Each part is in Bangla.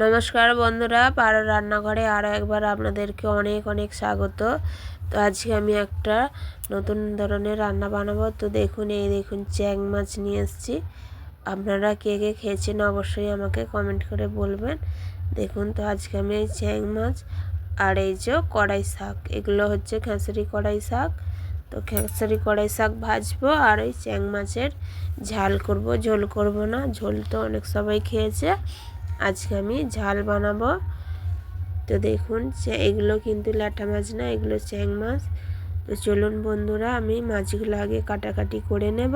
নমস্কার বন্ধুরা, পারো রান্নাঘরে আরও একবার আপনাদেরকে অনেক অনেক স্বাগত। তো আজকে আমি একটা নতুন ধরনের রান্না বানাবো। তো দেখুন, এই দেখুন চ্যাং মাছ নিয়ে এসেছি। আপনারা কে কে খেয়েছেন অবশ্যই আমাকে কমেন্ট করে বলবেন। দেখুন, তো আজকে আমি এই চ্যাং মাছ আর এই যে কড়াই শাক, এগুলো হচ্ছে খেসারি কড়াই শাক। তো খেসারি কড়াই শাক ভাজবো আর এই চ্যাং মাছের ঝাল করব, ঝোল করব না। ঝোল তো অনেক সবাই খেয়েছে, আজকে আমি ঝাল বানাবো। তো দেখুন, এগুলো কিন্তু ল্যাঠা মাছ না, এগুলো চ্যাং মাছ। তো চলুন বন্ধুরা, আমি মাছগুলো আগে কাটাকাটি করে নেব,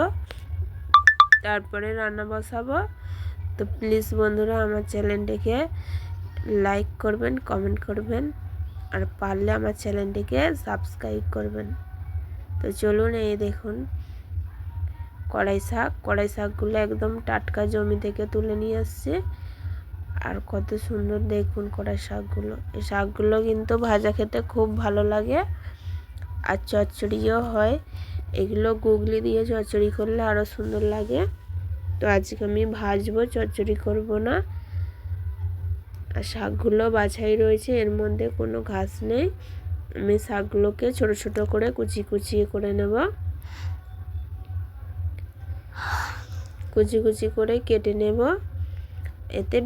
তারপরে রান্না বসাবো। তো প্লিজ বন্ধুরা, আমার চ্যানেলটিকে লাইক করবেন, কমেন্ট করবেন, আর পারলে আমার চ্যানেলটিকে সাবস্ক্রাইব করবেন। তো চলুন, এই দেখুন কড়াই শাকগুলো একদম টাটকা জমি থেকে তুলে নিয়ে আসছে। আর কত সুন্দর দেখুন কড়াই শাকগুলো। এই শাকগুলো কিন্তু ভাজা খেতে খুব ভালো লাগে, আর চচ্চড়িও হয়। এগুলো গুগলি দিয়ে চচ্চড়ি করলে আরও সুন্দর লাগে। তো আজকে আমি ভাজবো, চচ্চড়ি করব না। আর শাকগুলো বাছাই রয়েছে, এর মধ্যে কোনো ঘাস নেই। আমি শাকগুলোকে ছোট ছোট করে কুচি করে নেব। কুচি করে কেটে নেব। এতে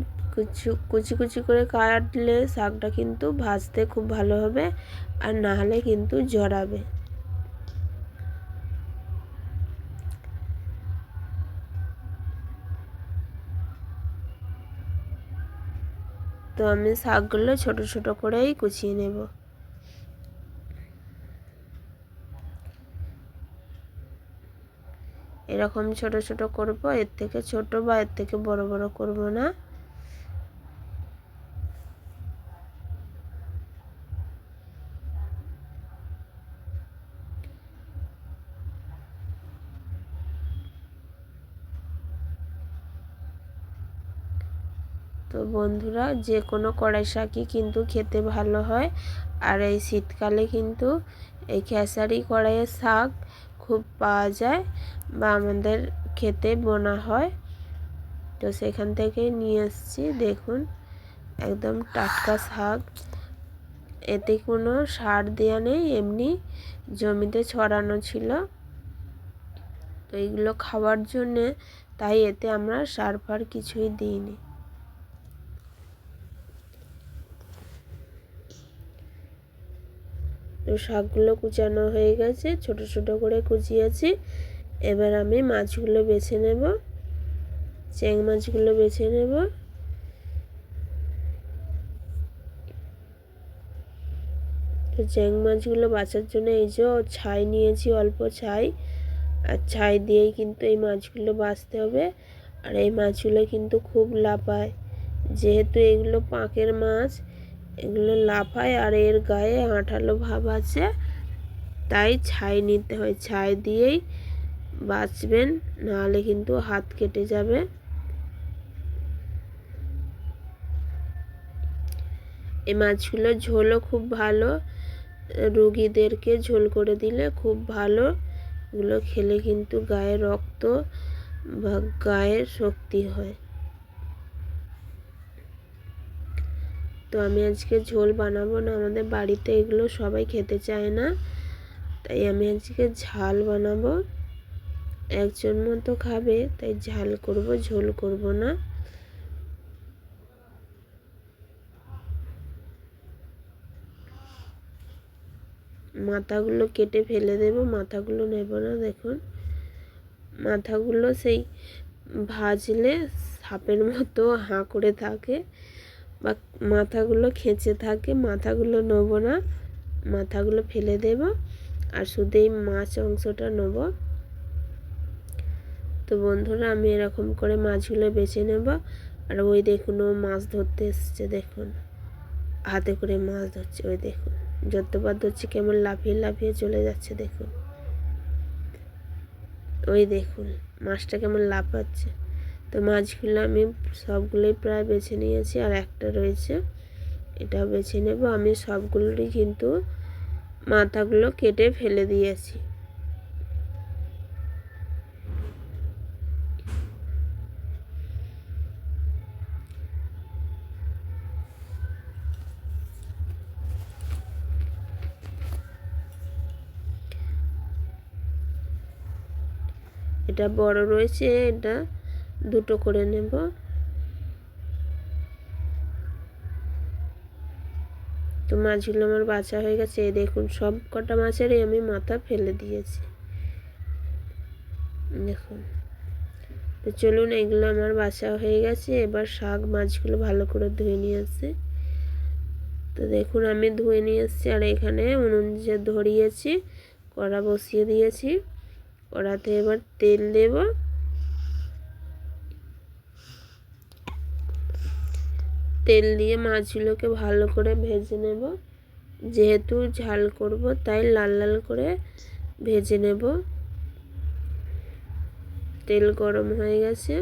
কুচি করে কাটলে শাকটা কিন্তু ভাজতে খুব ভালো হবে, আর না হলে কিন্তু জড়াবে। তো আমি শাকগুলো ছোট ছোট করেই কুচিয়ে নেব। এরকম ছোট ছোট করব, এর থেকে ছোট বা এর থেকে বড় বড় করব না। তো বন্ধুরা, যে কোনো কড়াই শাকই কিন্তু খেতে ভালো হয়। আর এই শীতকালে কিন্তু এই খেসারি কড়াইয়ের শাক খুব পাওয়া যায়, বা আমাদের খেতে বোনা হয়। তো সেখান থেকেই নিয়ে এসেছি। দেখুন, একদম টাটকা শাক, এতে কোনো সার দেওয়া নেই, এমনি জমিতে ছড়ানো ছিল। তো এইগুলো খাওয়ার জন্যে, তাই এতে আমরা সার ফার কিছুই দিইনি। তো শাকগুলো কুচানো হয়ে গেছে, ছোট ছোট করে কুচিয়েছি। এবার আমি মাছগুলো বেছে নেব, চ্যাং মাছগুলো বেছে নেব। তো চ্যাং মাছগুলো বাছার জন্য এই যে ছাই নিয়েছি, অল্প ছাই। আর ছাই দিয়েই কিন্তু এই মাছগুলো বাছতে হবে। আর এই মাছগুলো কিন্তু খুব লাফায়, যেহেতু এগুলো পাঁকের মাছ, এগুলো লাফায় আর এর গায়ে আঠালো ভাব আছে, তাই ছাই নিতে হয়। ছাই দিয়েই বাছবেন, নাহলে কিন্তু হাত কেটে যাবে। এই মাছগুলোর ঝোলও খুব ভালো, রুগীদেরকে ঝোল করে দিলে খুব ভালো। এগুলো খেলে কিন্তু গায়ে রক্ত বা গায়ের শক্তি হয়। তো আমি আজকে ঝোল বানাবো না, আমাদের বাড়িতে এগুলো সবাই খেতে চায় না, তাই আমি আজকে ঝাল বানাবো। একজন মতো খাবে, তাই ঝাল করব, ঝোল করব না। মাথাগুলো কেটে ফেলে দেব, মাথাগুলো নেব না। দেখুন, মাথাগুলো সেই ভাজলে সাপের মতো হাঁ করে থাকে, বা মাথাগুলো খেঁচে থাকে, মাথাগুলো নেব না, মাথাগুলো ফেলে দেব। আর শুধু এই মাছ অংশটা নেব। তো বন্ধুরা, আমি এরকম করে মাছগুলো বেছে নেব। আর ওই দেখুন, ও মাছ ধরতে এসছে, দেখুন হাতে করে মাছ ধরছে। ওই দেখুন, যতবার ধরছে কেমন লাফিয়ে লাফিয়ে চলে যাচ্ছে। দেখুন, ওই দেখুন মাছটা কেমন লাফাচ্ছে। তো মাছগুলো আমি সবগুলোই প্রায় বেছে নিয়েছি, আর একটা রয়েছে, এটাও বেছে নেব। আমি সবগুলোরই কিন্তু মাথাগুলো কেটে ফেলে দিয়েছি। এটা বড় রয়েছে, এটা দুটো করে নেব। তো মাছগুলো আমার বাছা হয়ে গেছে। এই দেখুন সব কটা মাছেরই আমি মাথা ফেলে দিয়েছি, দেখুন। তো চলুন, এগুলো আমার বাছা হয়ে গেছে। এবার মাছগুলো ভালো করে ধুয়ে নিয়ে আসছি। তো দেখুন আমি ধুয়ে নিয়ে এসেছি। আর এখানে উনুন যে ধরিয়েছি, কড়া বসিয়ে দিয়েছি। কড়াতে এবার তেল দেব। তেল দিয়ে মাছগুলোকে ভালো করে ভেজে নেব। যেহেতু ঝাল করব তাই লাল লাল করে ভেজে নেব। তেল গরম হয়ে গেছে।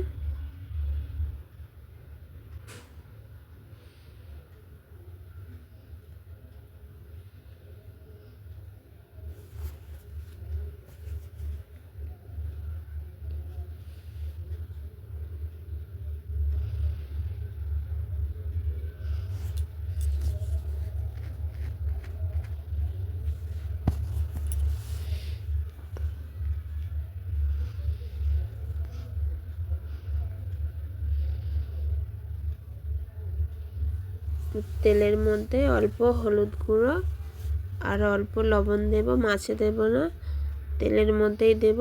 তেলের মধ্যে অল্প হলুদ গুঁড়ো আর অল্প লবণ দেব, মাছে দেব না, তেলের মধ্যেই দেব।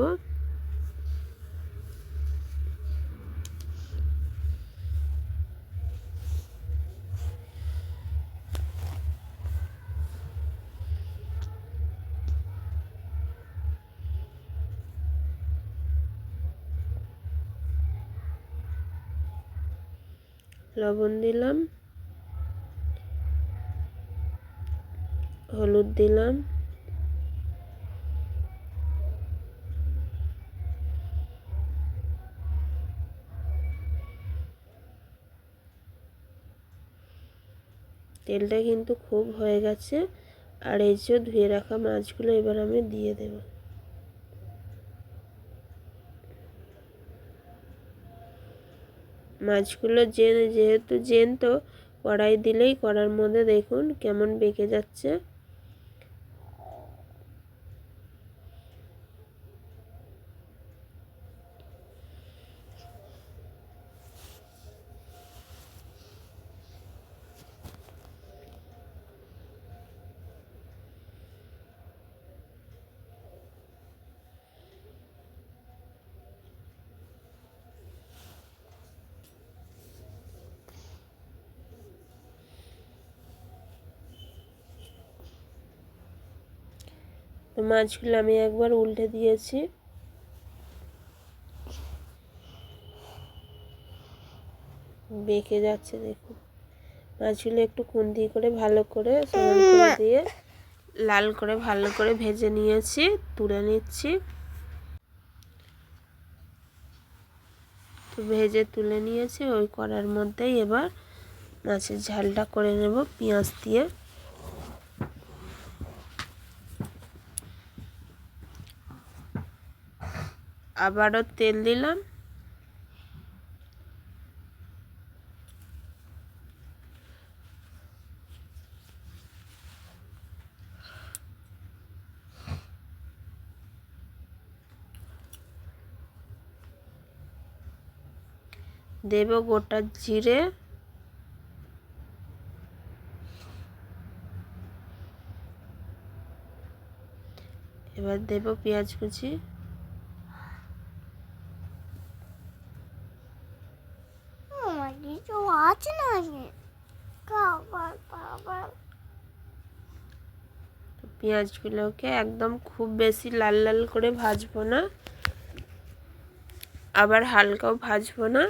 লবণ দিলাম, হলুদ দিলাম, তেলটা কিন্তু খুব হয়ে গেছে। আর এই যে ধুয়ে রাখা মাছগুলো এবার আমি দিয়ে দেব। মাছগুলো যেহেতু জ্যান্ত, কড়াই দিলেই কড়ার মধ্যে দেখুন কেমন বেঁকে যাচ্ছে। তো মাছগুলো আমি একবার উল্টে দিয়েছি। বেঁকে যাচ্ছে দেখুন। মাছগুলো একটু খুন্তি করে ভালো করে সমান করে দিয়ে লাল করে ভালো করে ভেজে নিয়েছি, তুলে নিচ্ছি। তো ভেজে তুলে নিয়েছি। ওই কড়ার মধ্যেই এবার মাছের ঝালটা করে নেব পেঁয়াজ দিয়ে। আবারও তেল দিলাম, দেব গোটা জিরে, এবার দেব পেঁয়াজ কুচি, পেঁয়াজগুলোকে একদম খুব বেশি লাল লাল করে ভাজবো না, আবার হালকাও ভাজবো না।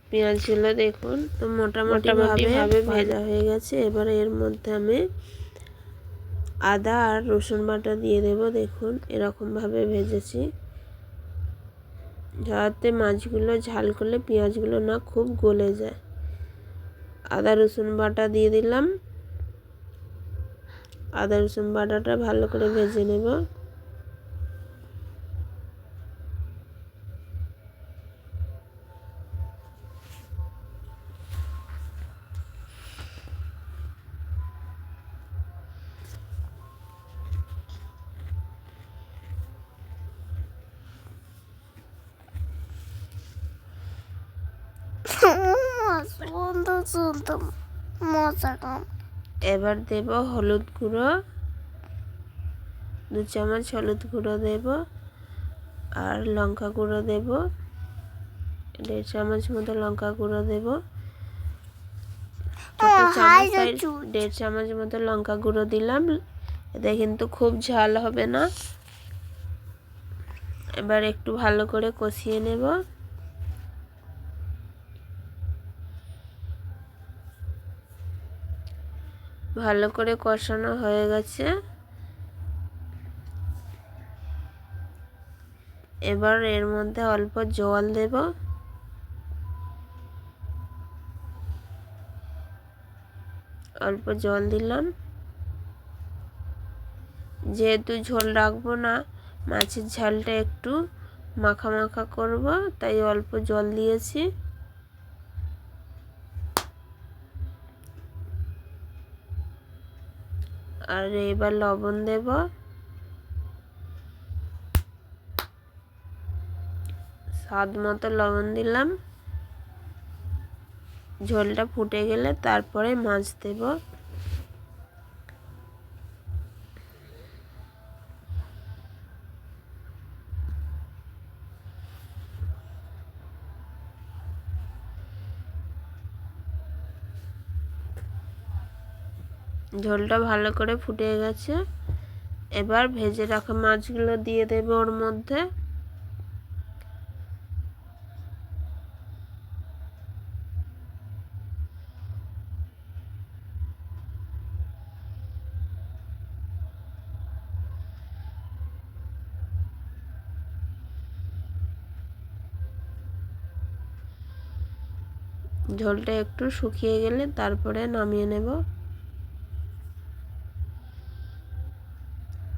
পেঁয়াজগুলো দেখুন তো মোটামুটি ভাবে ভাজা হয়ে গেছে। এবার এর মধ্যে আমি আদা আর রসুন বাটা দিয়ে দেব। দেখুন এরকমভাবে ভেজেছি, যাতে মাছগুলো ঝাল করলে পেঁয়াজগুলো না খুব গলে যায়। আদা রসুন বাটা দিয়ে দিলাম। আদা রসুন বাটাটা ভালো করে ভেজে নেব। এবার দেব হলুদ গুঁড়ো, 2 চামচ হলুদ গুঁড়ো দেব, আর লঙ্কা গুঁড়ো দেব 1.5 চামচ মতো লঙ্কা গুঁড়ো দেব, ছোট চামচ 1.5 চামচ মতো লঙ্কা গুঁড়ো দিলাম। এতে কিন্তু খুব ঝাল হবে না। এবার একটু ভালো করে কষিয়ে নেব। ভালো করে কষানো হয়ে গেছে। এবার এর মধ্যে অল্প জল দেব। অল্প জল দিলাম। যেহেতু ঝোল রাখবো না, মাছের ঝালটা একটু মাখা মাখা করব, তাই অল্প জল দিয়েছি। আর এবার লবণ দেব। স্বাদ মতো লবণ দিলাম। ঝোলটা ফুটে গেলে তারপরে মাছ দেব। ঝোলটা ভালো করে ফুটে গেছে। এবার ভেজে রাখা মাছগুলো দিয়ে দেব ওর মধ্যে। ঝোলটা একটু শুকিয়ে গেলে তারপরে নামিয়ে নেব।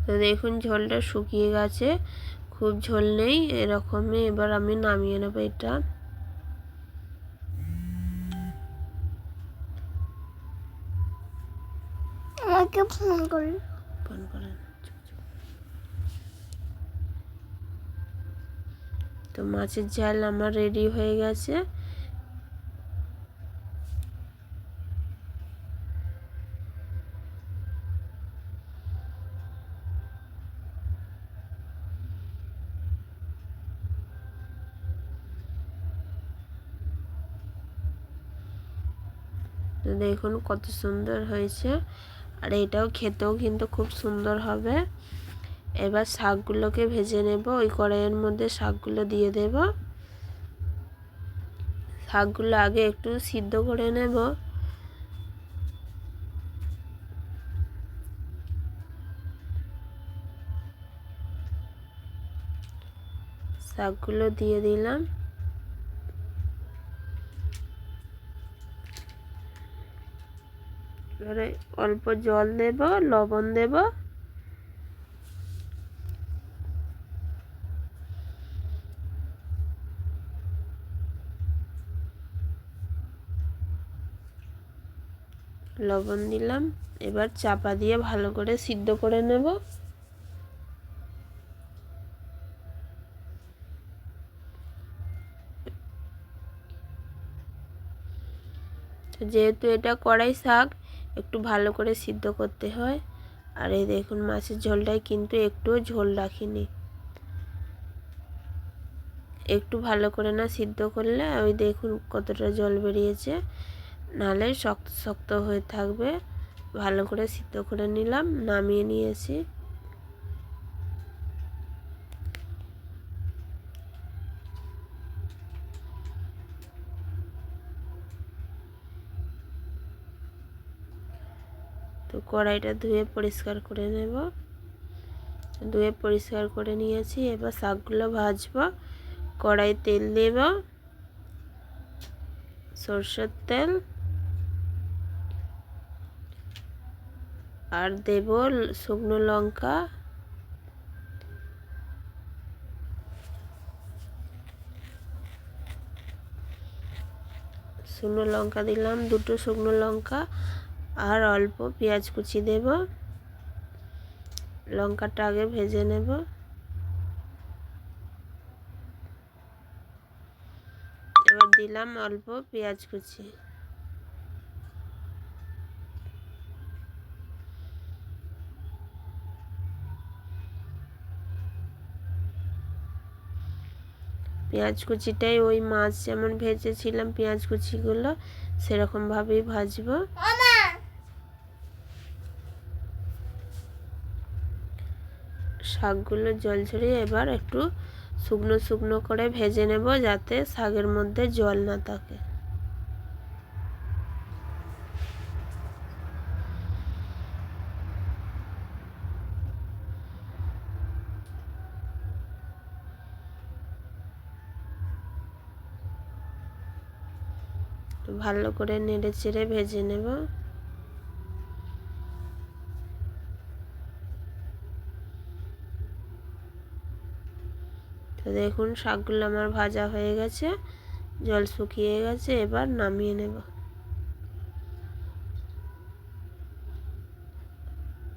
তো দেখুন ঝোলটা শুকিয়ে গেছে, খুব ঝোল নেই, এরকমই। এবার আমি নামিয়ে নেব এটা। আমাকে ফোন করেন। তো মাছের ঝাল আমার রেডি হয়ে গেছে। তো দেখুন কত সুন্দর হয়েছে, আর এটাও খেতেও কিন্তু খুব সুন্দর হবে। এবার শাকগুলোকে ভেজে নেব। ওই কড়াইয়ের মধ্যে শাকগুলো দিয়ে দেব। শাকগুলো আগে একটু সিদ্ধ করে নেব। শাকগুলো দিয়ে দিলাম। এবারে অল্প জল দেব, লবণ দেব। লবণ দিলাম। এবার চাপা দিয়ে ভালো করে সিদ্ধ করে নেব। যেহেতু এটা কড়াই শাক, একটু ভালো করে সিদ্ধ করতে হয়। আর এই দেখুন মাছের ঝোলটায় কিন্তু একটুও ঝোল রাখিনি। একটু ভালো করে না সিদ্ধ করলে ওই দেখুন কতটা জল বেরিয়েছে, নাহলে শক্ত শক্ত হয়ে থাকবে। ভালো করে সিদ্ধ করে নিলাম, নামিয়ে নিয়েছি। তো কড়াইটা ধুয়ে পরিষ্কার করে নেব। ধুয়ে পরিষ্কার করে নিয়েছি। এবার শাকগুলো ভাজবো। কড়াই তেল দেব, সরষের তেল, আর দেব শুকনো লঙ্কা, শুকনো লঙ্কা দিলাম, 2টো শুকনো লঙ্কা, আর অল্প পেঁয়াজ কুচি দেব। লঙ্কাটা আগে ভেজে নেব। এবার দিলাম অল্প পেঁয়াজ কুচি। পেঁয়াজ কুচিটাই ওই মাছ যেমন ভেজেছিলাম পেঁয়াজ কুচিগুলো সেরকমভাবেই ভাজবো। শাকগুলো জল ঝরিয়ে এবার একটু শুকনো শুকনো করে ভেজে নেব যাতে শাকের মধ্যে জল না থাকে। ভালো করে নেড়ে চেড়ে ভেজে নেব। তো দেখুন শাকগুলো আমার ভাজা হয়ে গেছে, জল শুকিয়ে গেছে, এবার নামিয়ে নেব।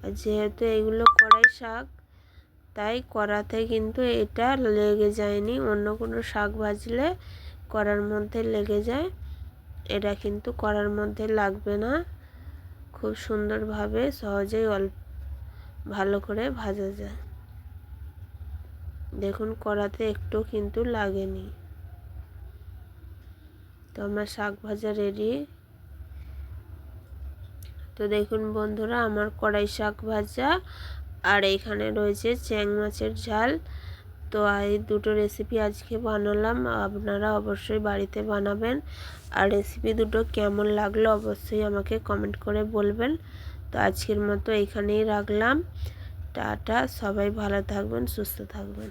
আর যেহেতু এগুলো কড়াই শাক তাই কড়াতে কিন্তু এটা লেগে যায়নি। অন্য কোনো শাক ভাজলে কড়ার মধ্যে লেগে যায়, এটা কিন্তু কড়ার মধ্যে লাগবে না। খুব সুন্দরভাবে সহজেই ভালো করে ভাজা যায়। দেখুন কড়াতে একটু কিন্তু লাগেনি। তো আমার শাক ভাজা রেডি। তো দেখুন বন্ধুরা আমার কড়াই শাক ভাজা আর এখানে রয়েছে চ্যাং মাছের ঝাল। তো এই দুটো রেসিপি আজকে বানালাম, আপনারা অবশ্যই বাড়িতে বানাবেন। আর রেসিপি দুটো কেমন লাগলো অবশ্যই আমাকে কমেন্ট করে বলবেন। তো আজকের মতো এখানেই রাখলাম। টাটা, সবাই ভালো থাকবেন, সুস্থ থাকবেন।